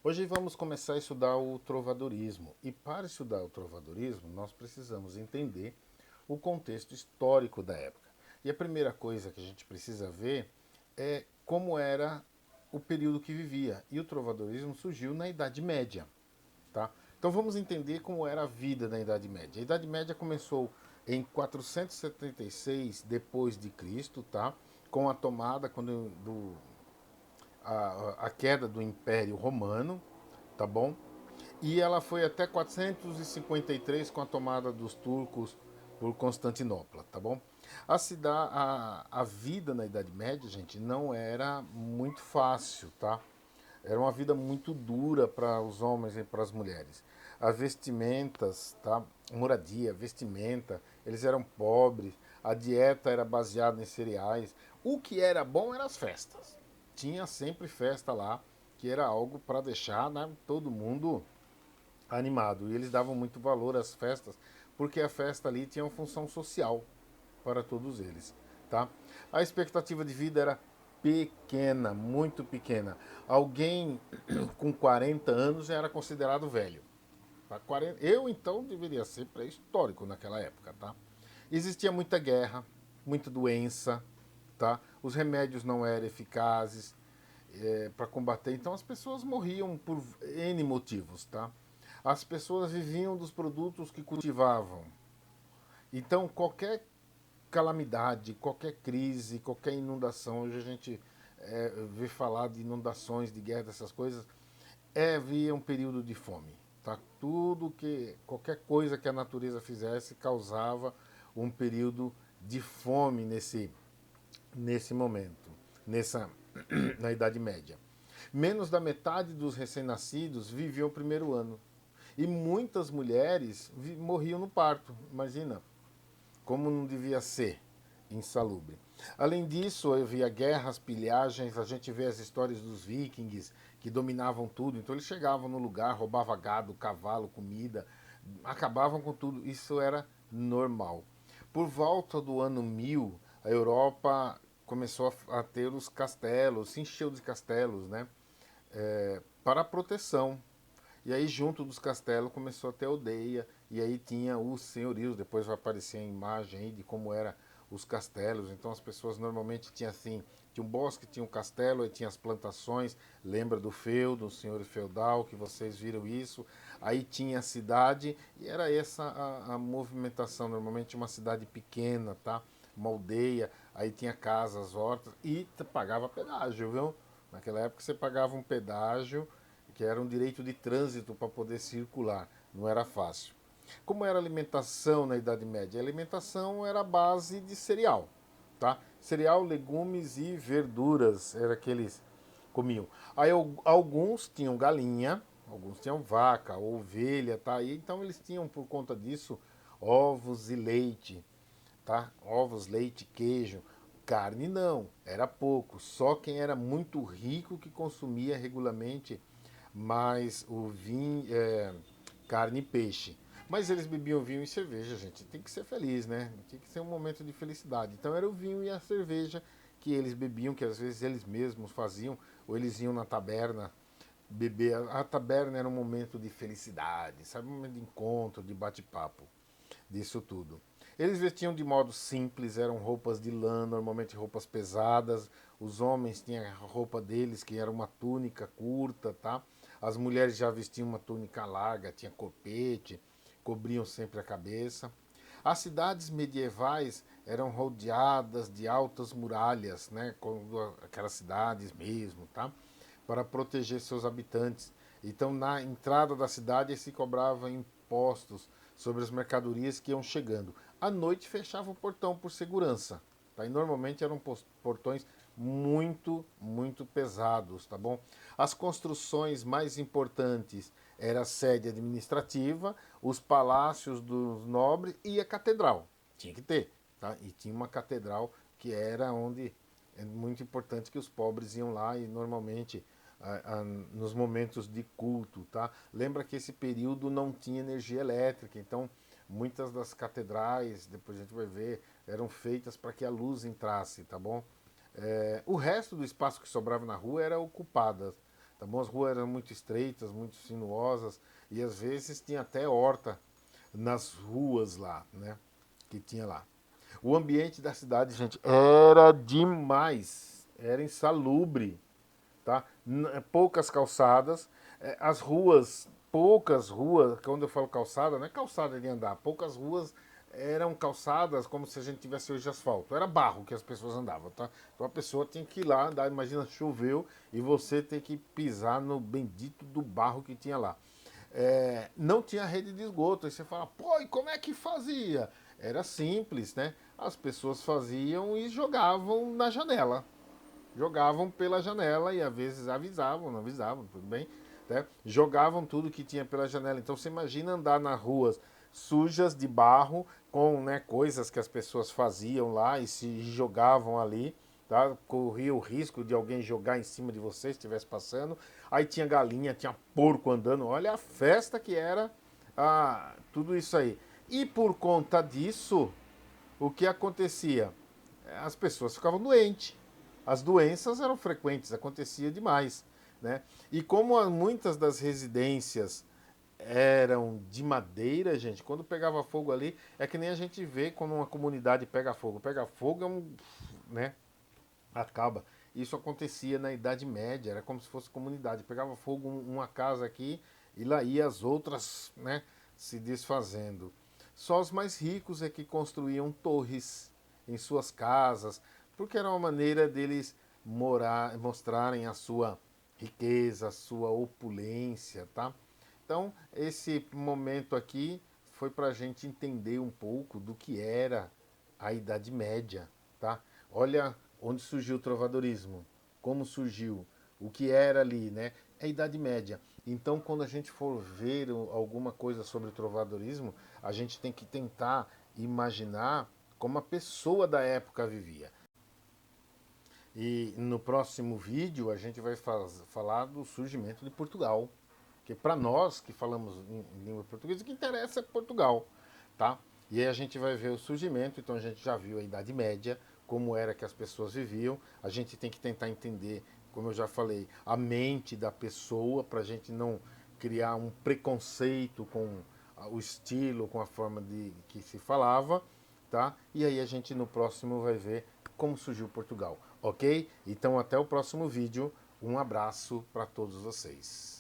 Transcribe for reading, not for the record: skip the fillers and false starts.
Hoje vamos começar a estudar o trovadorismo. E para estudar o trovadorismo, nós precisamos entender o contexto histórico da época. E a primeira coisa que a gente precisa ver é como era o período que vivia. E o trovadorismo surgiu na Idade Média, tá? Então vamos entender como era a vida na Idade Média. A Idade Média começou em 476 depois de Cristo, tá? Com a tomada a queda do Império Romano, tá bom? E ela foi até 453 com a tomada dos turcos por Constantinopla, tá bom? A vida na Idade Média, gente, não era muito fácil, tá? Era uma vida muito dura para os homens e para as mulheres. As vestimentas, tá? Moradia, vestimenta, eles eram pobres, a dieta era baseada em cereais. O que era bom eram as festas. Tinha sempre festa lá, que era algo para deixar, né, todo mundo animado. E eles davam muito valor às festas, porque a festa ali tinha uma função social para todos eles, tá? A expectativa de vida era pequena, muito pequena. Alguém com 40 anos já era considerado velho. Eu então deveria ser pré-histórico naquela época, tá? Existia muita guerra, muita doença, tá? Os remédios não eram eficazes para combater, então as pessoas morriam por N motivos, tá? As pessoas viviam dos produtos que cultivavam. Então qualquer calamidade, qualquer crise, qualquer inundação, hoje a gente vê falar de inundações, de guerra, dessas coisas, havia um período de fome. Tá? Qualquer coisa que a natureza fizesse causava um período de fome nesse momento, na Idade Média. Menos da metade dos recém-nascidos viviam o primeiro ano. E muitas mulheres morriam no parto. Imagina, como não devia ser insalubre. Além disso, havia guerras, pilhagens, a gente vê as histórias dos vikings que dominavam tudo, então eles chegavam no lugar, roubavam gado, cavalo, comida, acabavam com tudo, isso era normal. Por volta do ano 1000, a Europa começou a ter os castelos, se encheu de castelos, né? Para proteção. E aí, junto dos castelos, começou a ter aldeia. E aí tinha os senhorios. Depois vai aparecer a imagem aí de como era os castelos. Então, as pessoas normalmente tinham assim: tinha um bosque, tinha um castelo, aí tinha as plantações. Lembra do feudo, o senhor feudal, que vocês viram isso. Aí tinha a cidade. E era essa a movimentação. Normalmente, uma cidade pequena, tá? Uma aldeia. Aí tinha casas, hortas. E pagava pedágio, viu? Naquela época, você pagava um pedágio que era um direito de trânsito para poder circular, não era fácil. Como era a alimentação na Idade Média? A alimentação era a base de cereal, tá? Cereal, legumes e verduras era que eles comiam. Aí alguns tinham galinha, alguns tinham vaca, ovelha, tá? E então eles tinham por conta disso ovos e leite, tá? Ovos, leite, queijo. Carne não, era pouco. Só quem era muito rico que consumia regularmente mais o vinho, carne e peixe. Mas eles bebiam vinho e cerveja, gente. Tem que ser feliz, né? Tem que ser um momento de felicidade. Então era o vinho e a cerveja que eles bebiam, que às vezes eles mesmos faziam, ou eles iam na taberna beber. A taberna era um momento de felicidade, sabe? Um momento de encontro, de bate-papo, disso tudo. Eles vestiam de modo simples, eram roupas de lã, normalmente roupas pesadas. Os homens tinham a roupa deles, que era uma túnica curta, tá? As mulheres já vestiam uma túnica larga, tinha corpete, cobriam sempre a cabeça. As cidades medievais eram rodeadas de altas muralhas, né? Aquelas cidades mesmo, tá? Para proteger seus habitantes. Então, na entrada da cidade se cobrava impostos sobre as mercadorias que iam chegando. À noite fechava o portão por segurança. Tá? E normalmente eram portões muito pesados, tá bom? As construções mais importantes era a sede administrativa, os palácios dos nobres e a catedral. Tinha que ter, tá? E tinha uma catedral que era onde é muito importante que os pobres iam lá e normalmente nos momentos de culto, tá? Lembra que esse período não tinha energia elétrica, então muitas das catedrais, depois a gente vai ver, eram feitas para que a luz entrasse, tá bom? O resto do espaço que sobrava na rua era ocupado, tá bom? As ruas eram muito estreitas, muito sinuosas, e às vezes tinha até horta nas ruas lá, né? Que tinha lá. O ambiente da cidade, gente, era demais. Era insalubre, tá? Poucas calçadas, as ruas, poucas ruas, quando eu falo calçada, não é calçada de andar, poucas ruas eram calçadas como se a gente tivesse hoje asfalto. Era barro que as pessoas andavam, tá? Então a pessoa tinha que ir lá andar, imagina, choveu e você tem que pisar no bendito do barro que tinha lá. Não tinha rede de esgoto. Aí você fala, pô, e como é que fazia? Era simples, né? As pessoas faziam e jogavam na janela. Jogavam pela janela e às vezes avisavam, não avisavam, tudo bem, né? Jogavam tudo que tinha pela janela. Então você imagina andar nas ruas sujas de barro, com, né, coisas que as pessoas faziam lá e se jogavam ali, tá? Corria o risco de alguém jogar em cima de você se estivesse passando. Aí tinha galinha, tinha porco andando. Olha a festa que era, tudo isso aí. E por conta disso, o que acontecia? As pessoas ficavam doentes. As doenças eram frequentes, acontecia demais, né? E como muitas das residências eram de madeira, gente, quando pegava fogo ali, é que nem a gente vê quando uma comunidade pega fogo. Pega fogo é um, né? Acaba. Isso acontecia na Idade Média, era como se fosse comunidade. Pegava fogo uma casa aqui e lá ia as outras, né, se desfazendo. Só os mais ricos é que construíam torres em suas casas, porque era uma maneira deles mostrarem a sua riqueza, a sua opulência, tá? Então, esse momento aqui foi para a gente entender um pouco do que era a Idade Média, tá? Olha onde surgiu o trovadorismo, como surgiu, o que era ali, né? É a Idade Média. Então, quando a gente for ver alguma coisa sobre o trovadorismo, a gente tem que tentar imaginar como a pessoa da época vivia. E no próximo vídeo a gente vai falar do surgimento de Portugal. Porque para nós que falamos em língua portuguesa, o que interessa é Portugal, tá? E aí a gente vai ver o surgimento, então a gente já viu a Idade Média, como era que as pessoas viviam. A gente tem que tentar entender, como eu já falei, a mente da pessoa, para a gente não criar um preconceito com o estilo, com a forma de que se falava, tá? E aí a gente no próximo vai ver como surgiu Portugal, ok? Então até o próximo vídeo. Um abraço para todos vocês.